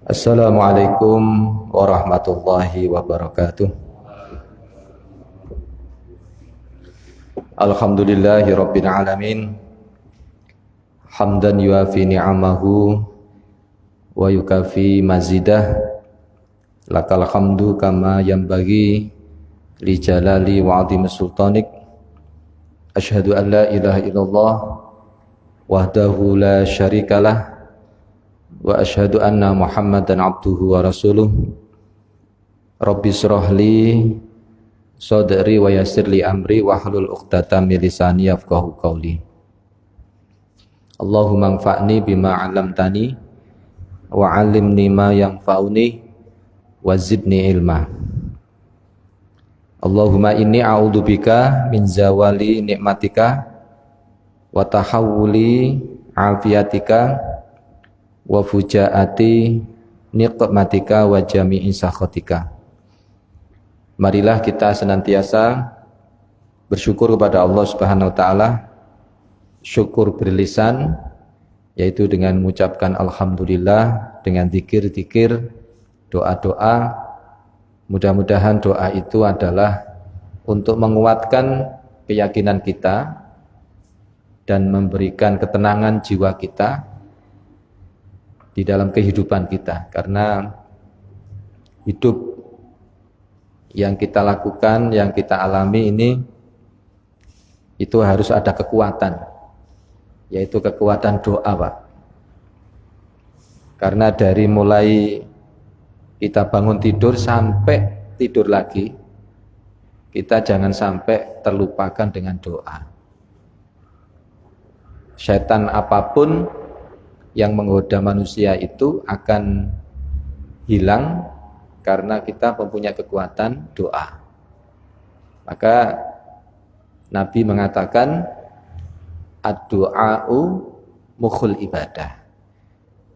Assalamualaikum warahmatullahi wabarakatuh. Alhamdulillahi rabbil alamin. Hamdan yuafi ni'amahu wa yukafi mazidah. Lakal hamdu kama yanbaghi li jalali wa 'azimi sultanik. Asyhadu an la ilaha illallah wahdahu la syarikalah wa asyhadu anna Muhammadan abduhu wa rasuluh. Rabbi shrah li sadri wa yassir li amri wahlul 'uqdatam min lisani yafqahu qawli. Allahumma anfa'ni bima 'allamtani wa 'allimni ma yanfa'uni wa zidni ilma. Allahumma inni a'udzubika min zawali nikmatika wa tahawuli afiatika wa fujaati niqmatika wa jami'i sakhatika. Marilah kita senantiasa bersyukur kepada Allah Subhanahu wa taala, syukur berlisan yaitu dengan mengucapkan alhamdulillah, dengan zikir-zikir, doa-doa. Mudah-mudahan doa itu adalah untuk menguatkan keyakinan kita dan memberikan ketenangan jiwa kita di dalam kehidupan kita, karena hidup yang kita lakukan, yang kita alami ini itu harus ada kekuatan, yaitu kekuatan doa, Pak. Karena dari mulai kita bangun tidur sampai tidur lagi, kita jangan sampai terlupakan dengan doa. Setan apapun yang menggoda manusia itu akan hilang karena kita mempunyai kekuatan doa. Maka Nabi mengatakan ad-du'a'u mukhul ibadah.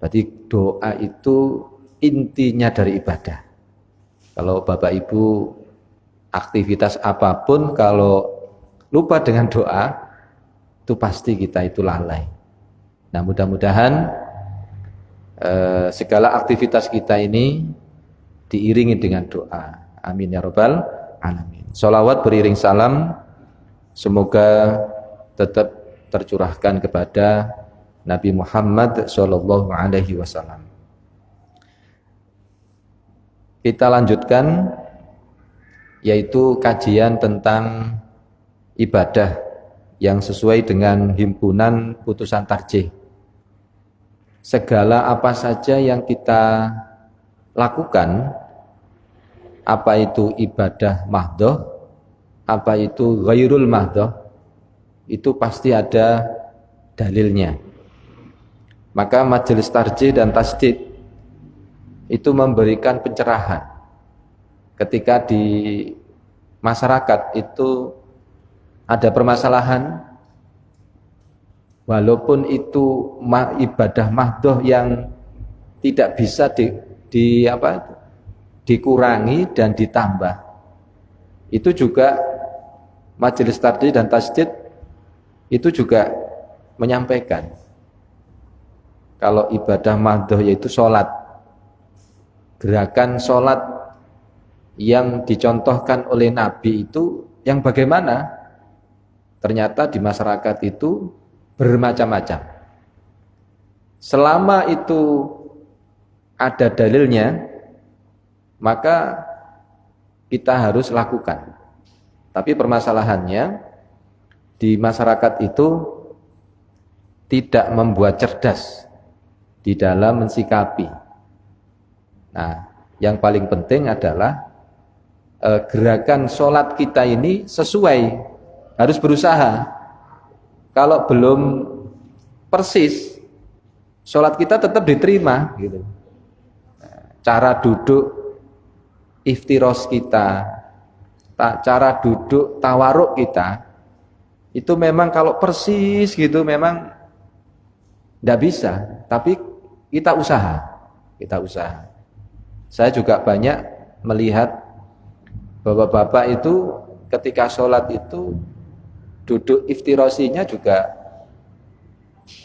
Berarti doa itu intinya dari ibadah. Kalau Bapak Ibu aktivitas apapun, kalau lupa dengan doa, itu pasti kita itu lalai. Nah, mudah-mudahan segala aktivitas kita ini diiringi dengan doa. Amin ya rabbal alamin. Sholawat beriring salam semoga tetap tercurahkan kepada Nabi Muhammad sallallahu alaihi wasallam. Kita lanjutkan, yaitu kajian tentang ibadah yang sesuai dengan himpunan putusan tarjih. Segala apa saja yang kita lakukan, apa itu ibadah mahdhah, apa itu ghairul mahdhah, itu pasti ada dalilnya. Maka majelis tarjih dan tasdid itu memberikan pencerahan ketika di masyarakat itu ada permasalahan, walaupun itu ibadah mahdhah yang tidak bisa dikurangi dan ditambah, itu juga majelis tarjih dan tasdid itu juga menyampaikan kalau ibadah mahdhah yaitu sholat, gerakan sholat yang dicontohkan oleh Nabi itu yang bagaimana? Ternyata di masyarakat itu bermacam-macam. Selama itu ada dalilnya, maka kita harus lakukan. Tapi permasalahannya di masyarakat itu tidak membuat cerdas di dalam mensikapi. Nah, yang paling penting adalah gerakan sholat kita ini sesuai, harus berusaha. Kalau belum persis, sholat kita tetap diterima gitu. Cara duduk iftiros kita, cara duduk tawaruk kita, itu memang kalau persis gitu memang tidak bisa, tapi kita usaha. Saya juga banyak melihat bapak-bapak itu ketika sholat itu duduk iftirosinya juga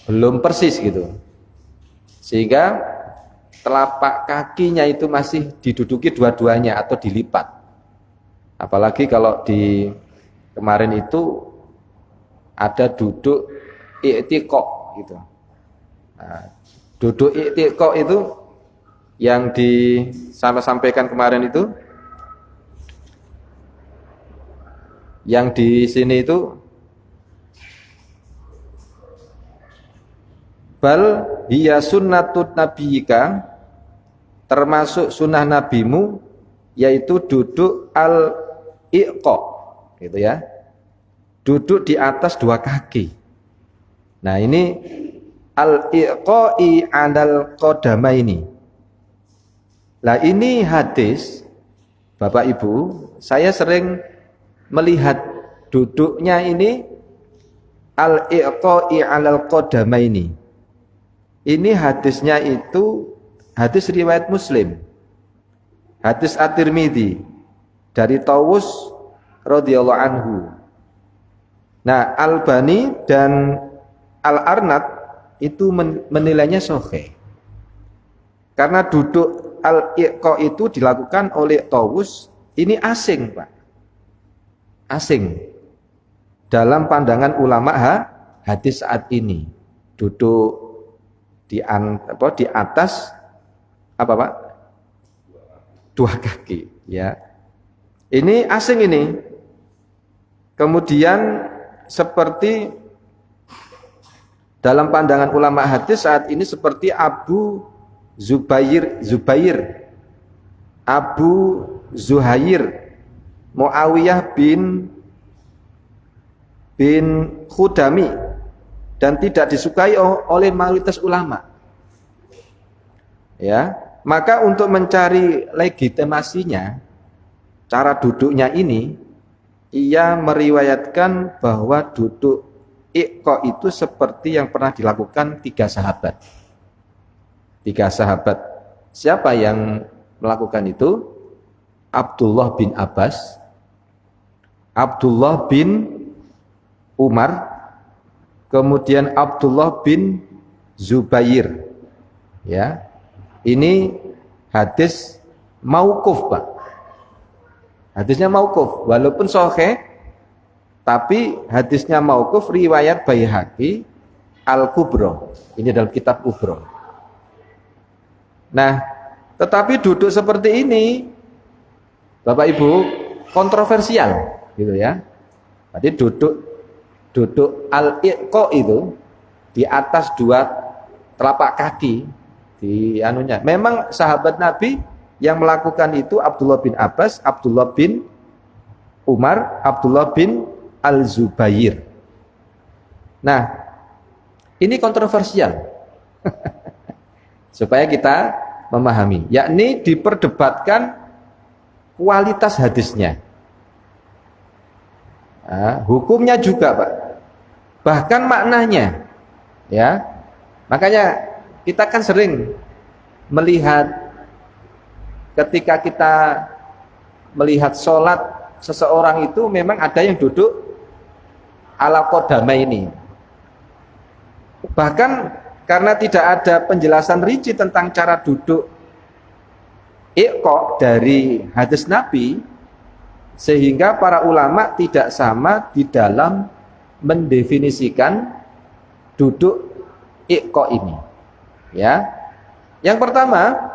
belum persis gitu, sehingga telapak kakinya itu masih diduduki dua-duanya atau dilipat. Apalagi kalau di kemarin itu ada duduk i'tiqa gitu. Nah, duduk i'tiqa itu yang disampaikan kemarin itu, yang di sini itu bal hiya sunnatut nabiyika, termasuk sunnah nabimu, yaitu duduk al-iqa gitu ya, duduk di atas dua kaki. Nah ini al-iqa'i 'alal qadamaini. Lah ini hadis Bapak Ibu, saya sering melihat duduknya ini al-iqa'i 'alal qadamaini. Ini hadisnya itu hadis riwayat Muslim, hadis At-Tirmidzi dari Tawus radhiyallahu anhu. Nah, Albani dan Al-Arnad itu menilainya sahih. Karena duduk al-iqa itu dilakukan oleh Tawus, ini asing, Pak. Asing. Dalam pandangan ulama hadis saat ini, duduk di atas apa, Pak? Dua kaki, ya. Ini asing ini. Kemudian seperti dalam pandangan ulama hadis saat ini seperti Abu Zubair, Abu Zuhair, Muawiyah bin Khudami, dan tidak disukai oleh mayoritas ulama. Ya, maka untuk mencari legitimasinya, cara duduknya ini, ia meriwayatkan bahwa duduk iqa itu seperti yang pernah dilakukan tiga sahabat. Siapa yang melakukan itu? Abdullah bin Abbas, Abdullah bin Umar, kemudian Abdullah bin Zubair. Ya. Ini hadis mauquf, Pak. Hadisnya mauquf, walaupun sahih, tapi hadisnya mauquf riwayat Baihaqi Al-Kubra. Ini dalam kitab Kubra. Nah, tetapi duduk seperti ini, Bapak Ibu, kontroversial gitu ya. Jadi duduk al-iqa itu di atas dua telapak kaki di anunya. Memang sahabat Nabi yang melakukan itu Abdullah bin Abbas, Abdullah bin Umar, Abdullah bin Al-Zubair. Nah, ini kontroversial. Supaya kita memahami, yakni diperdebatkan kualitas hadisnya. Nah, hukumnya juga, Pak. Bahkan maknanya. Ya. Makanya kita kan sering melihat ketika kita melihat sholat seseorang itu memang ada yang duduk ala qadama ini. Bahkan karena tidak ada penjelasan rinci tentang cara duduk iqa dari hadis Nabi, sehingga para ulama tidak sama di dalam mendefinisikan duduk iqa ini. Ya. Yang pertama,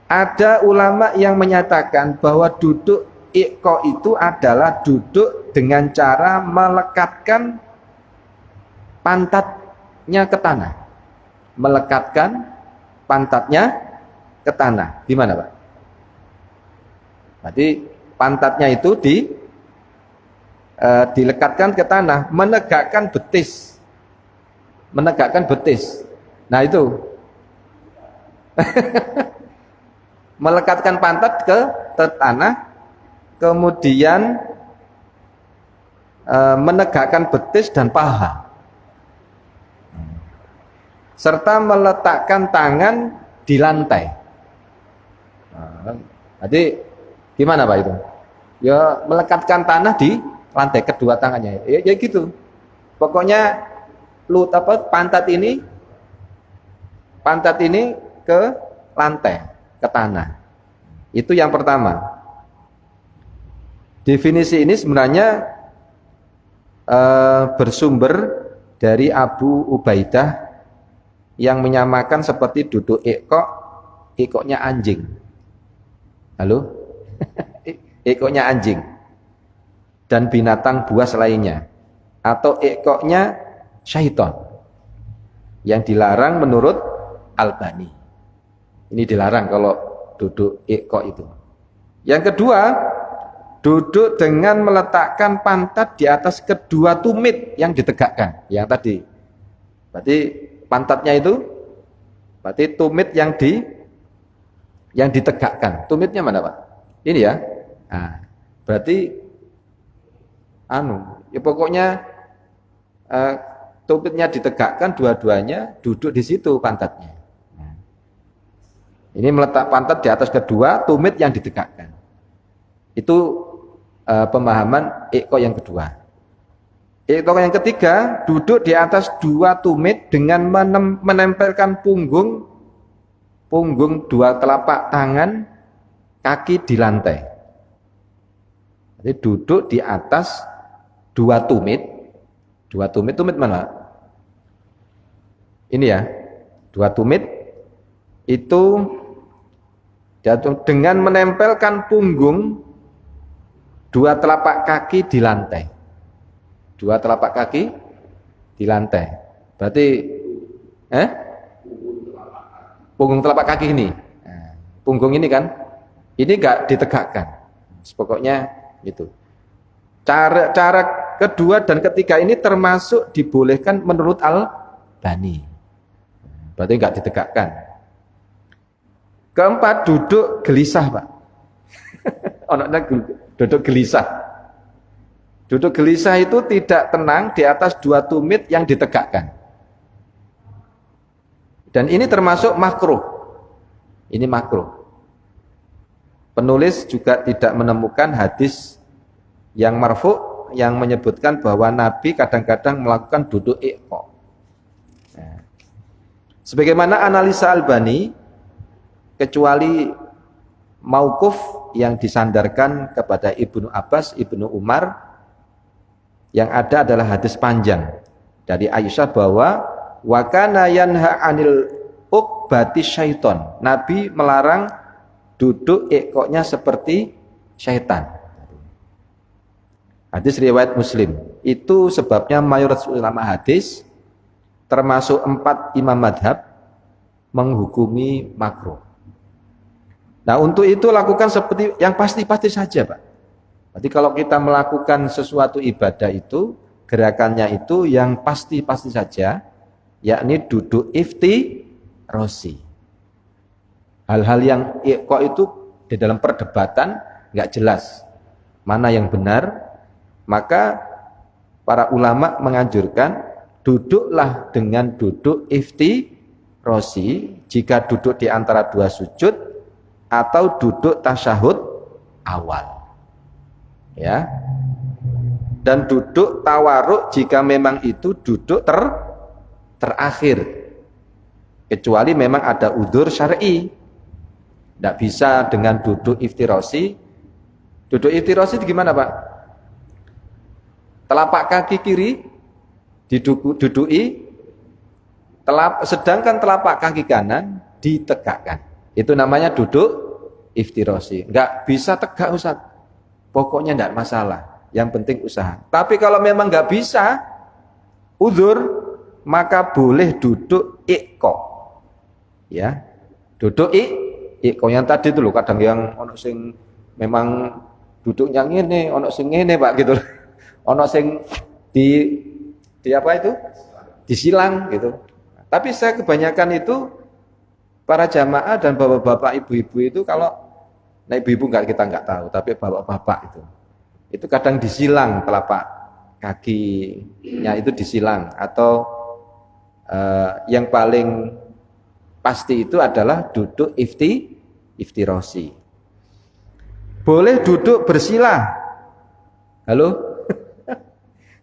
ada ulama yang menyatakan bahwa duduk iqa itu adalah duduk dengan cara melekatkan pantatnya ke tanah. Melekatkan pantatnya ke tanah. Gimana, Pak? Berarti pantatnya itu dilekatkan ke tanah, menegakkan betis. Menegakkan betis. Nah, itu. Melekatkan pantat ke tanah, kemudian menegakkan betis dan paha. Serta meletakkan tangan di lantai. Jadi gimana, Pak, itu? Ya melekatkan tanah di lantai kedua tangannya. Ya gitu. Pokoknya pantat ini ke lantai, ke tanah. Itu yang pertama. Definisi ini sebenarnya bersumber dari Abu Ubaidah yang menyamakan seperti duduk ikoknya anjing. Halo? Ikoknya anjing dan binatang buas lainnya, atau ikoknya syaitan yang dilarang menurut Albani. Ini dilarang kalau duduk ikok itu. Yang kedua, duduk dengan meletakkan pantat di atas kedua tumit yang ditegakkan. Yang tadi. Berarti pantatnya itu, berarti tumit yang ditegakkan. Tumitnya mana, Pak? Ini ya. Nah, berarti ya pokoknya tumitnya ditegakkan, dua-duanya duduk di situ pantatnya. Nah, ini meletak pantat di atas kedua tumit yang ditegakkan. Itu pemahaman ikok yang kedua. Ikok yang ketiga, duduk di atas dua tumit dengan menempelkan punggung dua telapak tangan kaki di lantai. Jadi duduk di atas dua tumit mana? Ini ya, dua tumit itu dengan menempelkan punggung dua telapak kaki di lantai. Dua telapak kaki di lantai. Berarti punggung telapak kaki ini. Nah, punggung ini kan, ini enggak ditegakkan. Pokoknya itu. Cara kedua dan ketiga ini termasuk dibolehkan menurut Al-Bani. Berarti enggak ditegakkan. Keempat, duduk gelisah, Pak. Duduk gelisah. Duduk gelisah itu tidak tenang di atas dua tumit yang ditegakkan. Dan ini termasuk makruh. Ini makruh. Penulis juga tidak menemukan hadis yang marfu yang menyebutkan bahwa Nabi kadang-kadang melakukan duduk iqqa. Nah, sebagaimana analisa Albani, kecuali mauquf yang disandarkan kepada Ibnu Abbas, Ibnu Umar, yang ada adalah hadis panjang dari Aisyah bahwa wa kana yanha 'anil uqbati syaiton. Nabi melarang duduk iqqa-nya seperti syaitan. Hadis riwayat Muslim. Itu sebabnya mayoritas ulama hadis termasuk 4 imam madhab menghukumi makruh. Nah, untuk itu lakukan seperti yang pasti-pasti saja, Pak. Jadi kalau kita melakukan sesuatu ibadah itu, gerakannya itu yang pasti-pasti saja, yakni duduk iftirosi. Hal-hal yang kok itu di dalam perdebatan nggak jelas mana yang benar, maka para ulama menganjurkan duduklah dengan duduk iftirosi jika duduk di antara dua sujud atau duduk tasyahud awal. Ya. Dan duduk tawaruk jika memang itu duduk terakhir. Kecuali memang ada udzur syar'i. Tidak bisa dengan duduk iftirosi. Duduk iftirosi itu gimana, Pak? Telapak kaki kiri diduduki, sedangkan telapak kaki kanan ditegakkan. Itu namanya duduk iftirosi. Enggak bisa tegak, Ustaz. Pokoknya enggak masalah. Yang penting usaha. Tapi kalau memang enggak bisa, uzur, maka boleh duduk iqqa. Ya. Duduk iqqa yang tadi itu loh, kadang yang ono sing memang duduknya ngene, ono sing ngene, Pak, gitu. Ono sing di apa itu? Disilang gitu. Tapi saya kebanyakan itu para jamaah dan bapak-bapak ibu-ibu itu kalau ibu-ibu kita nggak tahu, tapi bapak-bapak itu kadang disilang telapak kakinya itu disilang, atau yang paling pasti itu adalah duduk iftirosi. Boleh duduk bersila. Halo?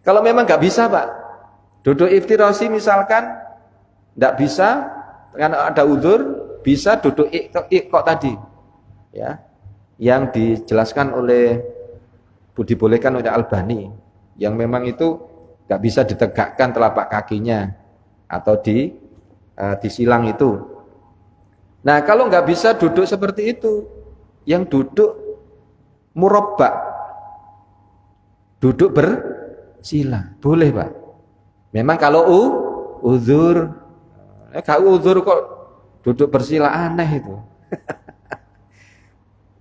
Kalau memang nggak bisa, Pak, duduk iftirosi misalkan nggak bisa karena ada udzur, bisa duduk iqqa tadi, ya, yang dijelaskan oleh dibolehkan oleh Albani, yang memang itu nggak bisa ditegakkan telapak kakinya atau disilang itu. Nah kalau nggak bisa duduk seperti itu, yang duduk murabba, duduk bersila, boleh Pak. Memang kalau uzur, kalau uzur kok duduk bersila, aneh itu.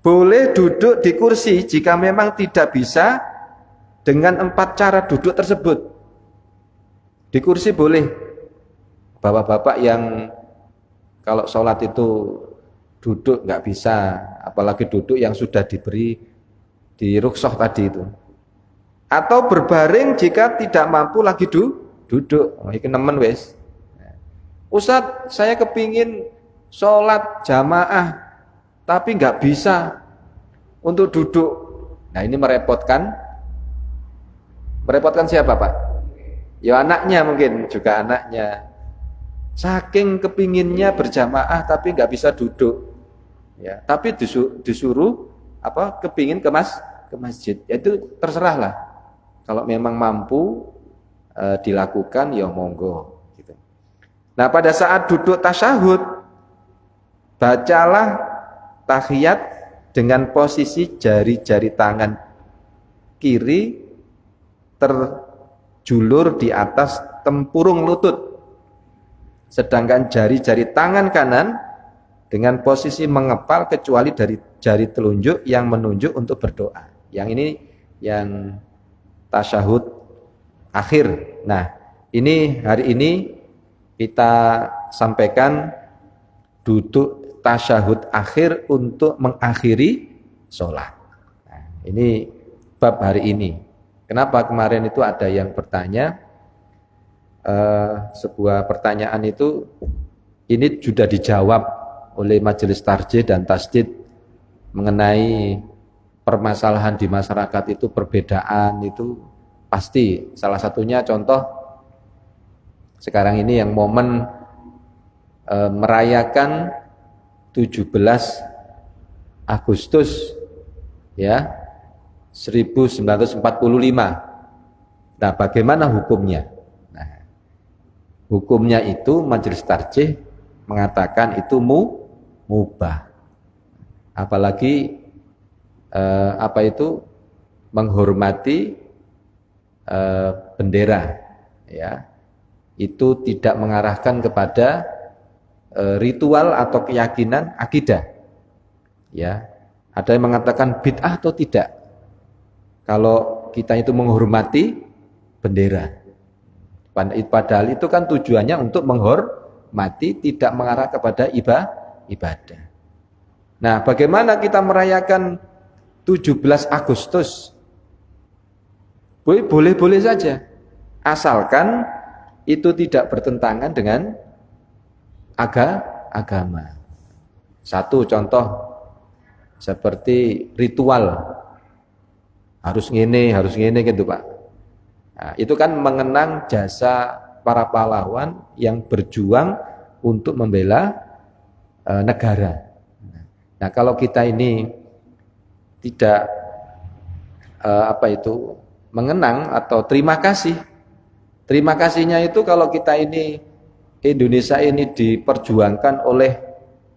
Boleh duduk di kursi jika memang tidak bisa dengan 4 cara duduk tersebut. Di kursi boleh. Bapak-bapak yang kalau sholat itu duduk nggak bisa, apalagi duduk yang sudah diberi di rukhsah tadi itu. Atau berbaring jika tidak mampu lagi duduk. Iki nemen wis. Ustadz, saya kepingin sholat jamaah tapi nggak bisa untuk duduk. Nah ini merepotkan siapa Pak? Ya anaknya, mungkin juga anaknya. Saking kepinginnya berjamaah tapi nggak bisa duduk, ya. Tapi disuruh kepingin ke masjid. Ya, itu terserah lah. Kalau memang mampu dilakukan, ya monggo. Gitu. Nah pada saat duduk tasyahud, bacalah tahiyat dengan posisi jari-jari tangan kiri terjulur di atas tempurung lutut, sedangkan jari-jari tangan kanan dengan posisi mengepal kecuali dari jari telunjuk yang menunjuk untuk berdoa. Yang ini yang tasyahud akhir. Nah ini hari ini kita sampaikan duduk tasyahud akhir untuk mengakhiri sholat. Nah, ini bab hari ini. Kenapa kemarin itu ada yang bertanya, sebuah pertanyaan itu ini sudah dijawab oleh majelis tarjih dan tasdid mengenai permasalahan di masyarakat itu, perbedaan itu pasti. Salah satunya contoh sekarang ini yang momen merayakan 17 Agustus ya 1945. Nah, bagaimana hukumnya? Nah, hukumnya itu majelis tarjih mengatakan itu mubah. Apalagi menghormati bendera, ya. Itu tidak mengarahkan kepada ritual atau keyakinan akidah. Ya. Ada yang mengatakan bid'ah atau tidak kalau kita itu menghormati bendera. Padahal itu kan tujuannya untuk menghormati, tidak mengarah kepada ibadah. Nah, bagaimana kita merayakan 17 Agustus? Boleh-boleh saja, asalkan itu tidak bertentangan dengan agama. Satu contoh seperti ritual, harus ngene gitu Pak. Nah, itu kan mengenang jasa para pahlawan yang berjuang untuk membela negara. Nah, kalau kita ini tidak mengenang atau terima kasih. Terima kasihnya itu kalau kita ini Indonesia ini diperjuangkan oleh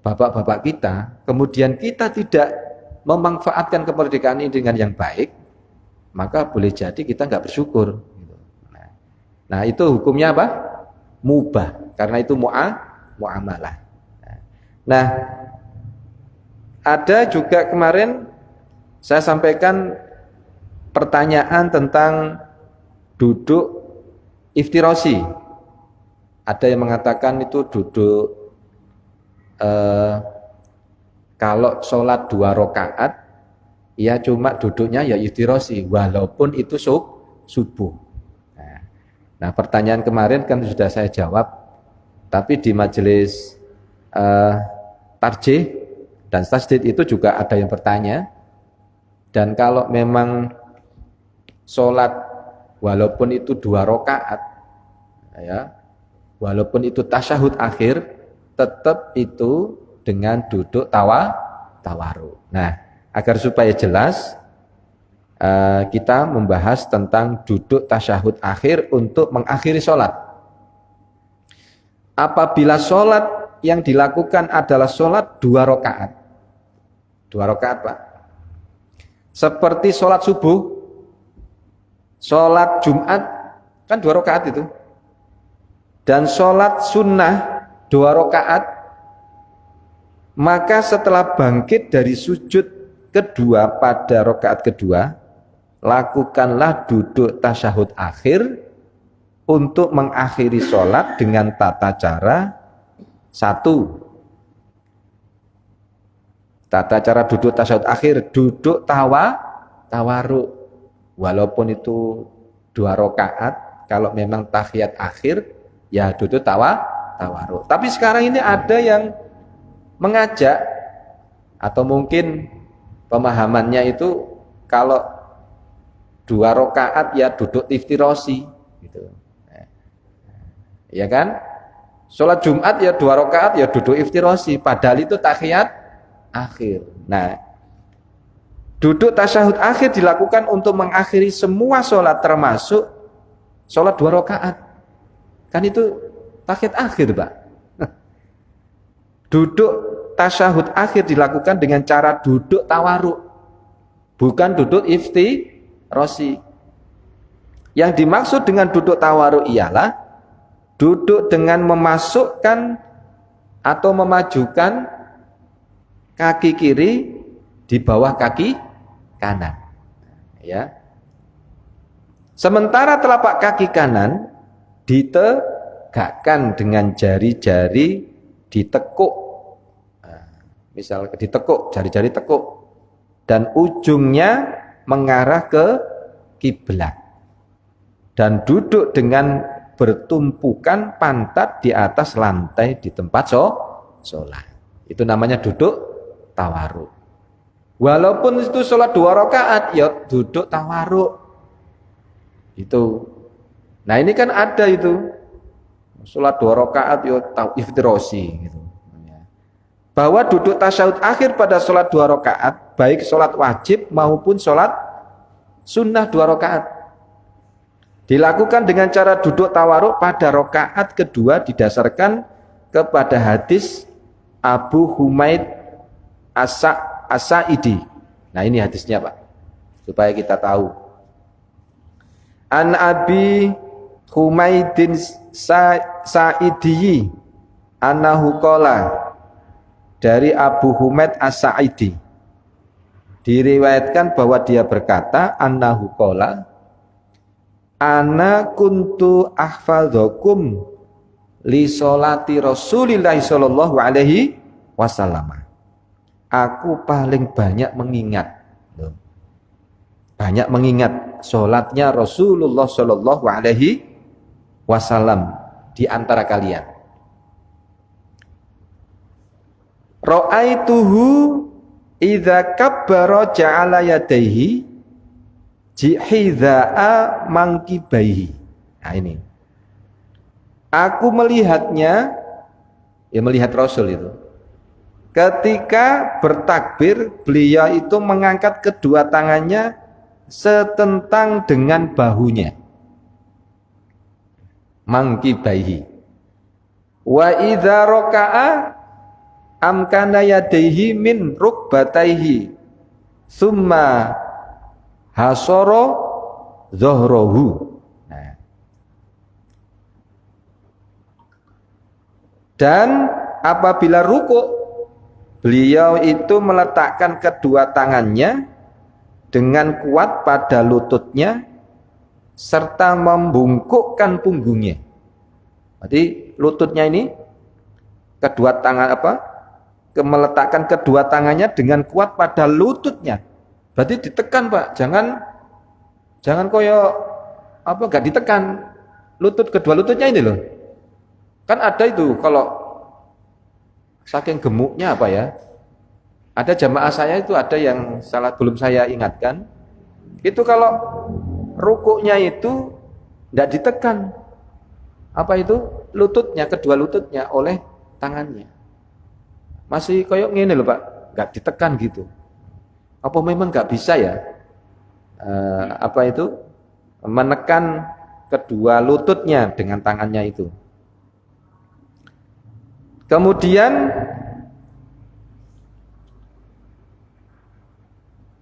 bapak-bapak kita, kemudian kita tidak memanfaatkan kemerdekaan ini dengan yang baik, maka boleh jadi kita nggak bersyukur. Nah, itu hukumnya apa? Mubah, karena itu muamalah. Nah, ada juga kemarin saya sampaikan pertanyaan tentang duduk iftirasi. Ada yang mengatakan itu duduk kalau sholat 2 rakaat ya cuma duduknya ya iftirasi walaupun itu subuh. Nah, pertanyaan kemarin kan sudah saya jawab, tapi di majelis tarjih dan tasdid itu juga ada yang bertanya. Dan kalau memang sholat walaupun itu 2 rakaat, ya, walaupun itu tasyahud akhir, tetap itu dengan duduk tawaruk. Nah, agar supaya jelas, kita membahas tentang duduk tasyahud akhir untuk mengakhiri sholat. Apabila sholat yang dilakukan adalah sholat 2 rakaat. 2 rakaat, Pak. Seperti sholat subuh, sholat Jumat, kan 2 rakaat itu. Dan sholat sunnah 2 rakaat. Maka setelah bangkit dari sujud kedua pada rakaat kedua, lakukanlah duduk tasyahud akhir untuk mengakhiri sholat dengan tata cara 1. Tata cara duduk tasyahud akhir, duduk tawaruk. Walaupun itu 2 rakaat, kalau memang tahiyat akhir, ya duduk tawaruk. Tapi sekarang ini ada yang mengajak, atau mungkin pemahamannya itu kalau 2 rakaat ya duduk iftirosi, gitu. Ya kan? Sholat Jumat ya 2 rakaat ya duduk iftirosi, padahal itu tahiyat akhir. Nah, duduk tasyahud akhir dilakukan untuk mengakhiri semua sholat, termasuk sholat 2 rakaat. Kan itu tahiyat akhir, Pak. Duduk tasyahud akhir dilakukan dengan cara duduk tawaruk, bukan duduk iftirosi. Yang dimaksud dengan duduk tawaruk ialah duduk dengan memasukkan atau memajukan kaki kiri di bawah kaki kanan, ya. Sementara telapak kaki kanan ditegakkan dengan jari-jari ditekuk. Misal ditekuk, jari-jari tekuk, dan ujungnya mengarah ke kiblat. Dan duduk dengan bertumpukan pantat di atas lantai di tempat sholat. Itu namanya duduk tawaruk. Walaupun itu sholat 2 rakaat, ya duduk tawaruk. Itu. Nah, ini kan ada itu. Sholat 2 rakaat ya iftirosi gitu. Bahwa duduk tasyahud akhir pada sholat 2 rakaat, baik sholat wajib maupun sholat sunnah 2 rakaat, dilakukan dengan cara duduk tawaruk pada rakaat kedua didasarkan kepada hadis Abu Humaid As-Sa'idi. Nah, ini hadisnya, Pak, supaya kita tahu. An Abi Humaidin Sa'idi annahu qala, dari Abu Humaid As-Sa'idi diriwayatkan bahwa dia berkata, annahu qala, ana kuntu ahfadzakum li sholati Rasulillah sallallahu alaihi wasallam. Aku paling banyak mengingat, sholatnya Rasulullah sallallahu alaihi wasallam di antara kalian. Ra'aituhu idza kabbara ja'ala yadayhi jihidha'a mangkibaihi. Nah, ini aku melihatnya, ya melihat Rasul itu ketika bertakbir, beliau itu mengangkat kedua tangannya setentang dengan bahunya, mangkibaihi. Wa idza raka'a amkana yadaihi min rukbataihi summa hasoro zohrohu. Nah. Dan apabila ruku, beliau itu meletakkan kedua tangannya dengan kuat pada lututnya serta membungkukkan punggungnya. Jadi lututnya ini kedua tangan meletakkan kedua tangannya dengan kuat pada lututnya. Berarti ditekan, Pak. Jangan koyo enggak ditekan. Kedua lututnya ini loh. Kan ada itu kalau saking gemuknya ada jamaah saya itu ada yang belum saya ingatkan. Itu kalau rukuknya itu enggak ditekan. Kedua lututnya oleh tangannya. masih koyok ngene loh Pak, nggak ditekan gitu. Apa memang nggak bisa ya? Apa itu? Menekan kedua lututnya dengan tangannya itu. Kemudian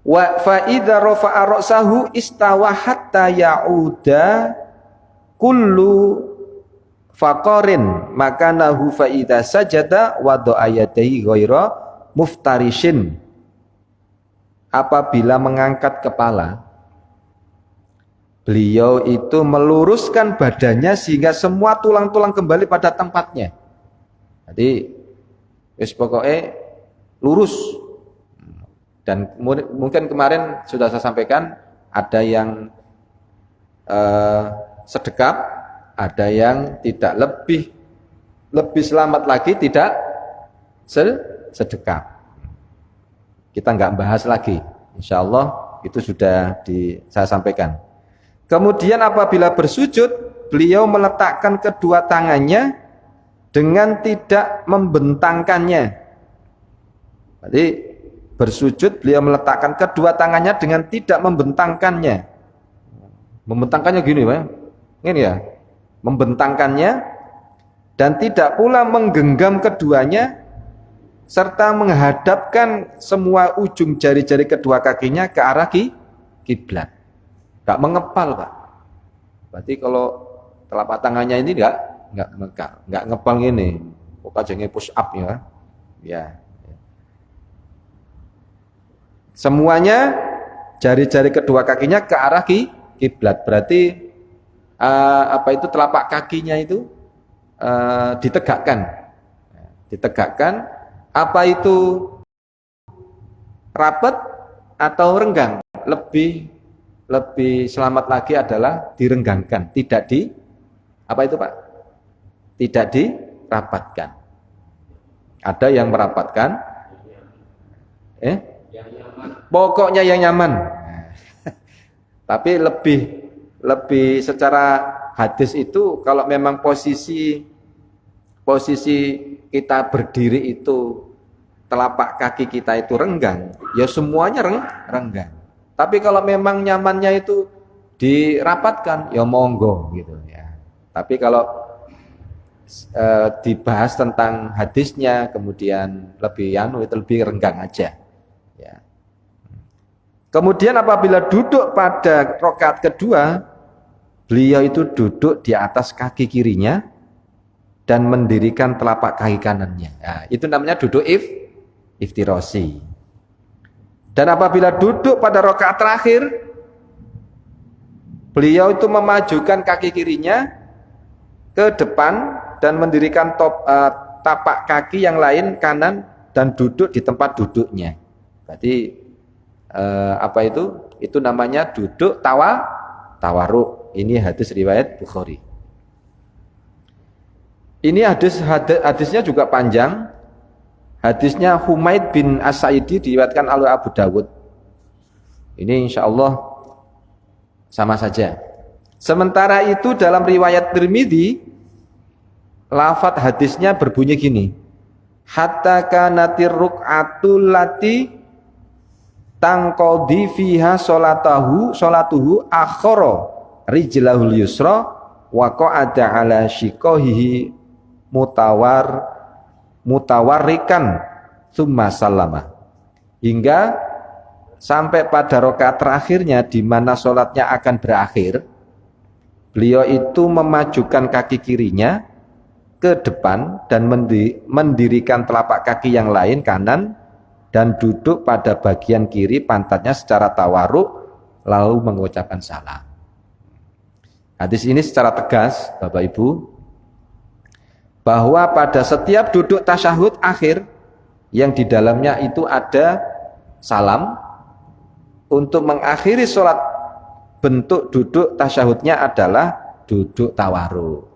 wa fa idza rafa'a ra'sahu istawa hatta ya'uda kullu faqarin makanahu fa idza sajada wada'a yadayhi ghaira muftarishin. Apabila mengangkat kepala, beliau itu meluruskan badannya sehingga semua tulang-tulang kembali pada tempatnya. Jadi wis pokoknya lurus. Dan mungkin kemarin sudah saya sampaikan, ada yang sedekap, ada yang tidak, lebih selamat lagi tidak sedekap. Kita nggak bahas lagi, insya Allah itu sudah saya sampaikan. Kemudian apabila bersujud, beliau meletakkan kedua tangannya dengan tidak membentangkannya. Jadi bersujud beliau meletakkan kedua tangannya dengan tidak membentangkannya. Membentangkannya gini, Pak. Ini ya, membentangkannya dan tidak pula menggenggam keduanya serta menghadapkan semua ujung jari-jari kedua kakinya ke arah kiblat. Enggak mengepal, Pak. Berarti kalau telapak tangannya ini enggak ngepal gini. Pokoknya push up ya. Ya. Semuanya jari-jari kedua kakinya ke arah kiblat. Berarti apa itu telapak kakinya itu ditegakkan. Ditegakkan. Apa itu rapat atau renggang? Lebih selamat lagi adalah direnggangkan, tidak apa itu Pak? Tidak dirapatkan. Ada yang merapatkan, pokoknya yang nyaman. Tapi lebih secara hadis itu kalau memang posisi kita berdiri itu telapak kaki kita itu renggang, ya semuanya renggang. Tapi kalau memang nyamannya itu dirapatkan, ya monggo gitu ya. Tapi kalau dibahas tentang hadisnya, kemudian itu lebih renggang aja. Ya. Kemudian apabila duduk pada rakaat kedua, beliau itu duduk di atas kaki kirinya dan mendirikan telapak kaki kanannya. Nah, itu namanya duduk iftirasi. Dan apabila duduk pada rakaat terakhir, beliau itu memajukan kaki kirinya ke depan dan mendirikan tapak kaki yang lain kanan dan duduk di tempat duduknya. Berarti apa itu? Itu namanya duduk tawarruk. Ini hadis riwayat Bukhari. Ini hadisnya juga panjang. Hadisnya Humaid bin As-Sa'idi diriwayatkan oleh Abu Dawud. Ini insya Allah sama saja. Sementara itu dalam riwayat Tirmidzi, lafadz hadisnya berbunyi gini. Hatta kanatir ruk'atul lati tangqadi fiha sholatuhu akhara rijlahul yusra wa qa'ada ala shiqahihi mutawarrikan summa salama, hingga sampai pada rakaat terakhirnya di mana sholatnya akan berakhir, beliau itu memajukan kaki kirinya ke depan dan mendirikan telapak kaki yang lain kanan dan duduk pada bagian kiri pantatnya secara tawarruk lalu mengucapkan salam. Hadis ini secara tegas Bapak Ibu bahwa pada setiap duduk tasyahud akhir yang di dalamnya itu ada salam, untuk mengakhiri sholat bentuk duduk tasyahudnya adalah duduk tawarruk.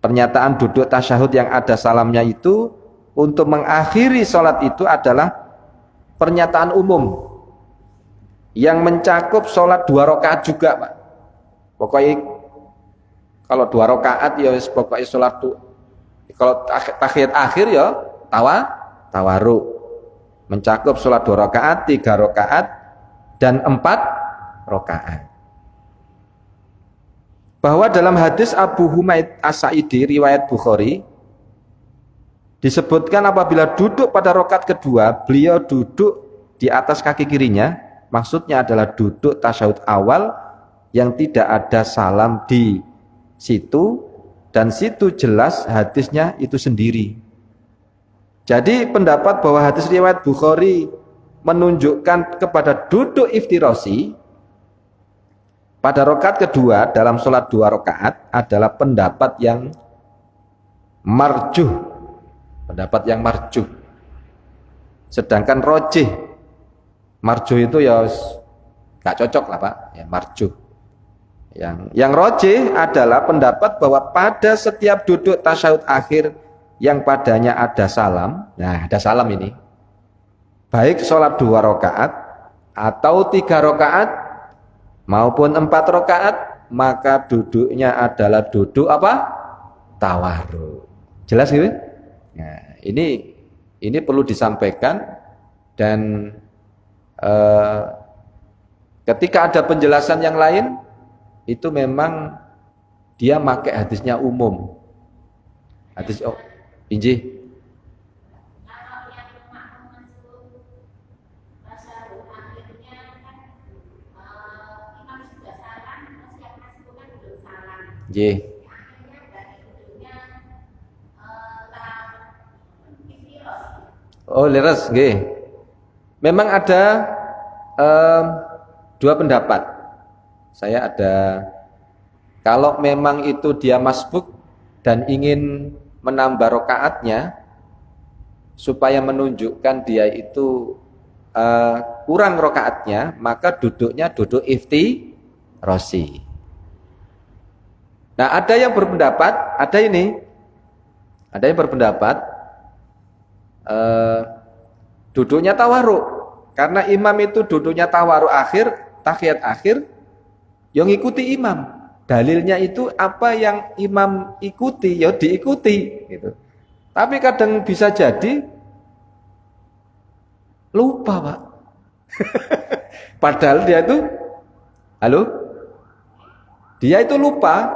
Pernyataan duduk tasyahud yang ada salamnya itu untuk mengakhiri sholat itu adalah pernyataan umum yang mencakup sholat 2 rakaat juga, Pak. Pokoknya kalau 2 rakaat ya pokoknya sholat tuh, kalau tahiyat akhir ya tawaruk. Mencakup sholat 2 rakaat, 3 rakaat, dan 4 rakaat. Bahwa dalam hadis Abu Humaid As-Sa'idi riwayat Bukhari disebutkan apabila duduk pada rakaat kedua, beliau duduk di atas kaki kirinya, maksudnya adalah duduk tasyahud awal yang tidak ada salam di situ, dan situ jelas hadisnya itu sendiri. Jadi pendapat bahwa hadis riwayat Bukhari menunjukkan kepada duduk iftirasi pada rakaat kedua dalam sholat 2 rakaat adalah pendapat yang marjuh. Pendapat yang marjuh. Sedangkan rojih, marjuh itu ya gak cocok lah Pak, ya marjuh. Yang rojih adalah pendapat bahwa pada setiap duduk tasyahud akhir yang padanya ada salam, nah ada salam ini, baik sholat 2 rakaat atau 3 rakaat maupun 4 rakaat, maka duduknya adalah duduk apa? Tawarruk. Jelas gitu? Nah, ini perlu disampaikan, dan ketika ada penjelasan yang lain itu memang dia pakai hadisnya umum. Hadis Inji. Nggih. Oh, leres nggih. Memang ada 2 pendapat. Saya ada, kalau memang itu dia masbuk dan ingin menambah rakaatnya supaya menunjukkan dia itu kurang rakaatnya, maka duduknya duduk iftirasi. Nah, ada yang berpendapat, ada yang berpendapat duduknya tawaruk, karena imam itu duduknya tawaruk akhir, tahiyat akhir, yang ikuti imam. Dalilnya itu apa yang imam ikuti, ya diikuti gitu. Tapi kadang bisa jadi lupa, Pak. Padahal dia itu dia itu lupa,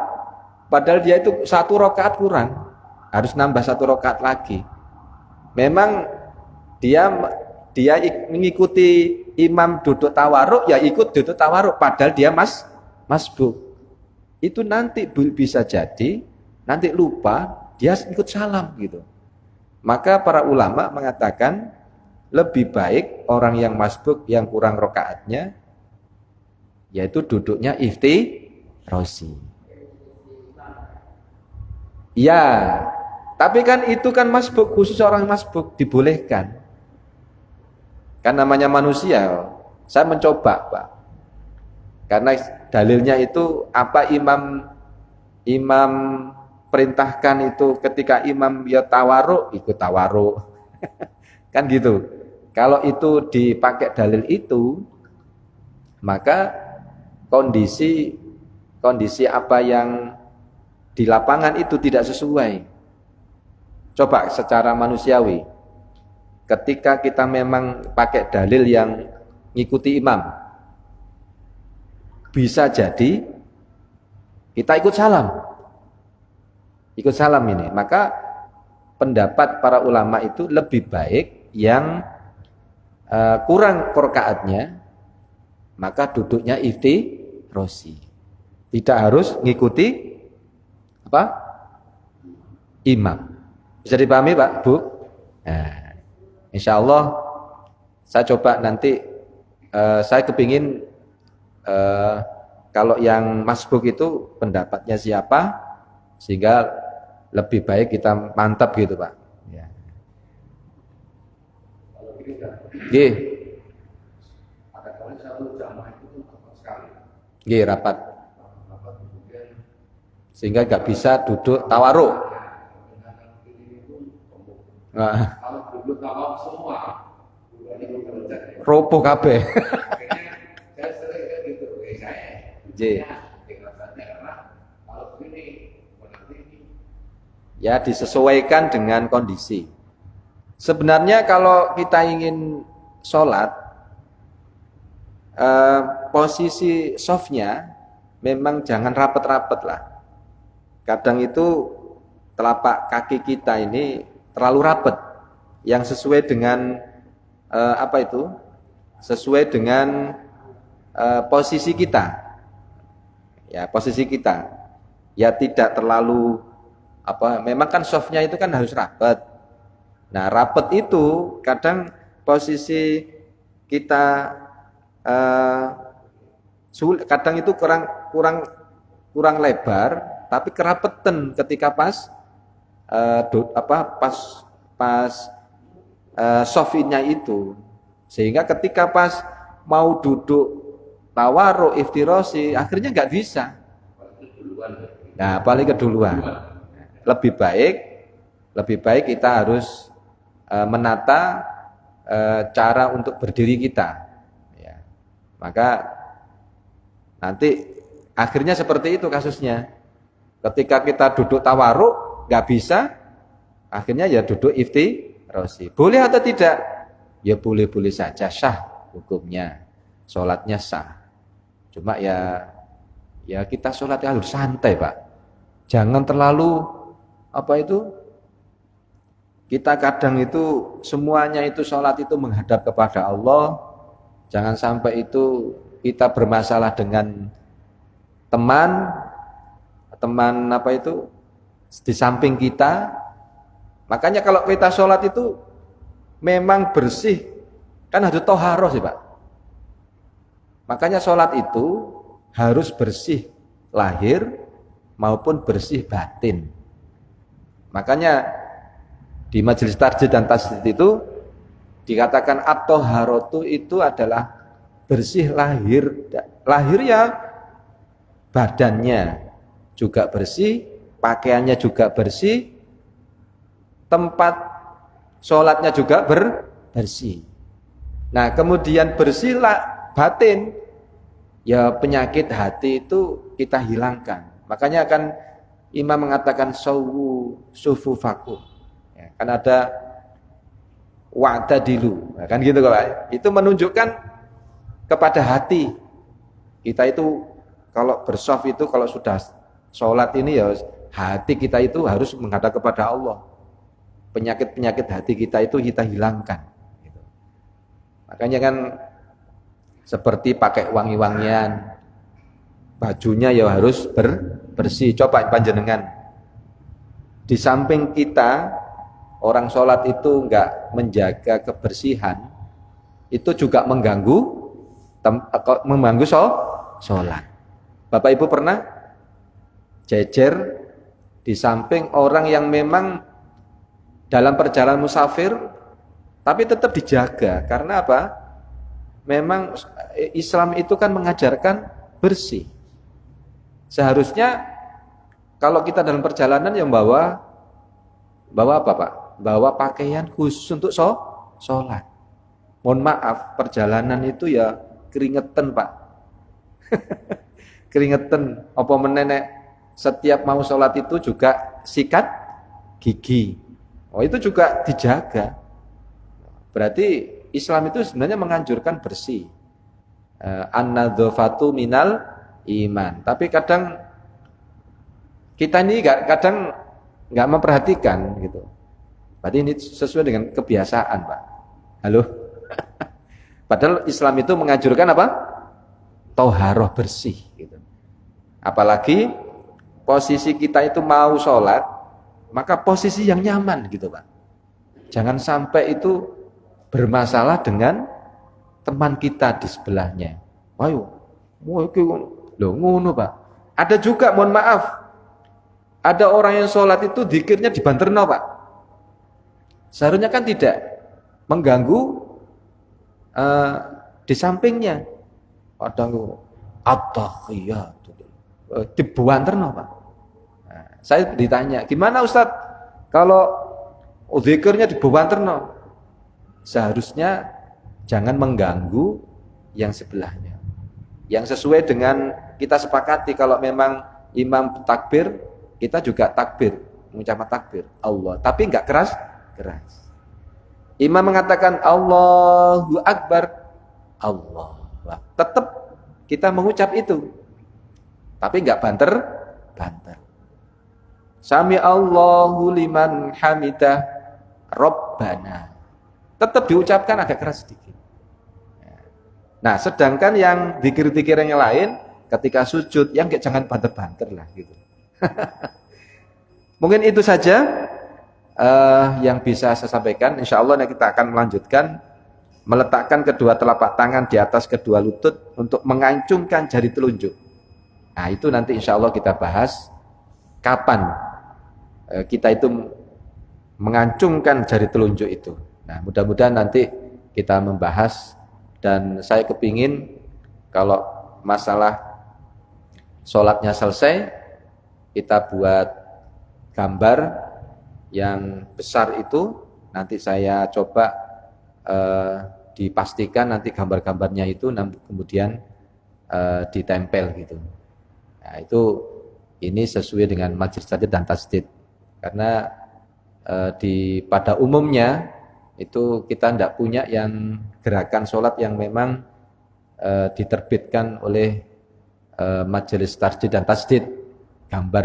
padahal dia itu 1 rakaat kurang, harus nambah 1 rakaat lagi. Memang dia mengikuti imam duduk tawaruk, ya ikut duduk tawaruk, padahal dia masbuk. Itu nanti bisa jadi nanti lupa, dia ikut salam gitu. Maka para ulama mengatakan lebih baik orang yang masbuk yang kurang rakaatnya yaitu duduknya iftirasi. Ya, tapi kan itu kan masbuk, khusus orang masbuk dibolehkan. Kan namanya manusia. Saya mencoba, Pak. Karena dalilnya itu apa imam perintahkan itu, ketika imam ya tawaruk, ikut tawaruk. Kan gitu. Kalau itu dipakai dalil itu, maka kondisi apa yang di lapangan itu tidak sesuai. Coba secara manusiawi, ketika kita memang pakai dalil yang ngikuti imam, bisa jadi kita ikut salam ini. Maka pendapat para ulama itu lebih baik yang kurang rakaatnya, maka duduknya iftirasi, tidak harus ngikuti apa? Imam. Bisa dipahami Pak, Bu? Nah, insya Allah saya coba nanti, saya kepingin kalau yang masbuk itu pendapatnya siapa, sehingga lebih baik kita mantap gitu Pak. Ya. Nggih. Ada kali satu jamaah itu rapat sekali. Nggih, rapat. Sehingga nggak bisa duduk tawaruk. Nah. Kalau duduk tawaruk semua, roboh kabeh. Saya sering kan gitu, ya disesuaikan dengan kondisi. Sebenarnya kalau kita ingin sholat, posisi softnya memang jangan rapet-rapet lah. Kadang itu telapak kaki kita ini terlalu rapet, yang sesuai dengan sesuai dengan posisi kita, ya posisi kita, ya tidak terlalu memang kan softnya itu kan harus rapet. Nah rapet itu kadang posisi kita kadang itu kurang lebar, tapi kerapetan ketika pas softnya itu, sehingga ketika pas mau duduk tawaruk iftirosi akhirnya nggak bisa. Nah paling keduluan. Lebih baik kita harus menata cara untuk berdiri kita, ya. Maka nanti akhirnya seperti itu kasusnya. Ketika kita duduk tawaruk nggak bisa, akhirnya ya duduk iftirosi. Boleh atau tidak? Ya boleh-boleh saja, sah hukumnya, sholatnya sah. Cuma ya kita sholatnya harus santai, Pak. Jangan terlalu kita kadang itu semuanya itu sholat itu menghadap kepada Allah. Jangan sampai itu kita bermasalah dengan teman di samping kita. Makanya kalau kita sholat itu memang bersih, kan harus toharoh sih Pak. Makanya sholat itu harus bersih lahir maupun bersih batin. Makanya di majelis tarjih dan tasdid itu dikatakan at-toharotu itu adalah bersih lahir. Lahir ya badannya juga bersih, pakaiannya juga bersih, tempat sholatnya juga bersih. Nah kemudian bersihlah batin, ya penyakit hati itu kita hilangkan. Makanya kan imam mengatakan sawu sufufakum, ya, kan ada wa'tadilu, kan gitu Pak. Itu menunjukkan kepada hati kita itu. Kalau bersoft itu kalau sudah sholat ini ya hati kita itu harus menghadap kepada Allah. Penyakit-penyakit hati kita itu kita hilangkan gitu. Makanya kan seperti pakai wangi-wangian, bajunya ya harus bersih. Coba panjenengan di samping kita orang sholat itu enggak menjaga kebersihan, itu juga mengganggu sholat. Bapak Ibu pernah jejer di samping orang yang memang dalam perjalanan musafir tapi tetap dijaga, karena apa? Memang Islam itu kan mengajarkan bersih. Seharusnya kalau kita dalam perjalanan yang bawa apa Pak? Bawa pakaian khusus untuk sholat. Mohon maaf, perjalanan itu ya keringetan Pak. Keringetan, apa menenek setiap mau sholat itu juga sikat gigi. Oh itu juga dijaga. Berarti Islam itu sebenarnya menganjurkan bersih. An-nadzafatu minal iman. Tapi kadang kita ini kadang nggak memperhatikan gitu. Berarti ini sesuai dengan kebiasaan Pak. Halo. Padahal Islam itu menganjurkan apa? Toharoh bersih gitu. Apalagi posisi kita itu mau sholat, maka posisi yang nyaman gitu Pak. Jangan sampai itu bermasalah dengan teman kita di sebelahnya. Ayo, loh ngono Pak. Ada juga, mohon maaf, ada orang yang sholat itu dzikirnya dibanterno Pak. Seharusnya kan tidak mengganggu di sampingnya. Ada at-tahiyat dibanterno Pak. Nah, saya ditanya, gimana Ustadz kalau dzikirnya dibanterno? Seharusnya jangan mengganggu yang sebelahnya. Yang sesuai dengan kita sepakati, kalau memang imam takbir, kita juga takbir, mengucapkan takbir Allah, tapi enggak keras. Imam mengatakan Allahu Akbar, Allah. Tetap kita mengucap itu. Tapi enggak banter. Sami Allahu liman hamidah, Rabbana. Tetap diucapkan agak keras sedikit. Nah, sedangkan yang zikir-zikir yang lain ketika sujud yang jangan banter-banter lah gitu. Mungkin itu saja yang bisa saya sampaikan. Insya Allah kita akan melanjutkan meletakkan kedua telapak tangan di atas kedua lutut untuk mengancungkan jari telunjuk. Nah, itu nanti insya Allah kita bahas kapan kita itu mengancungkan jari telunjuk itu. Nah, mudah-mudahan nanti kita membahas, dan saya kepingin kalau masalah sholatnya selesai, kita buat gambar yang besar itu, nanti saya coba dipastikan nanti gambar-gambarnya itu kemudian ditempel gitu. Nah, itu ini sesuai dengan majelis tajwid dan tasdid, karena pada umumnya itu kita tidak punya yang gerakan sholat yang memang diterbitkan oleh majelis tajwid dan tasdid, gambar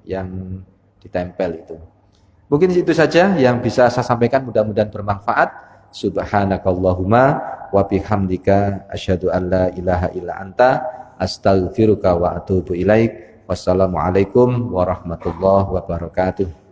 yang ditempel itu. Mungkin itu saja yang bisa saya sampaikan, mudah-mudahan bermanfaat. Subhanakallahumma wa bihamdika asyhadu an la ilaha illa anta astaghfiruka wa atubu ilaik. Wassalamualaikum warahmatullahi wabarakatuh.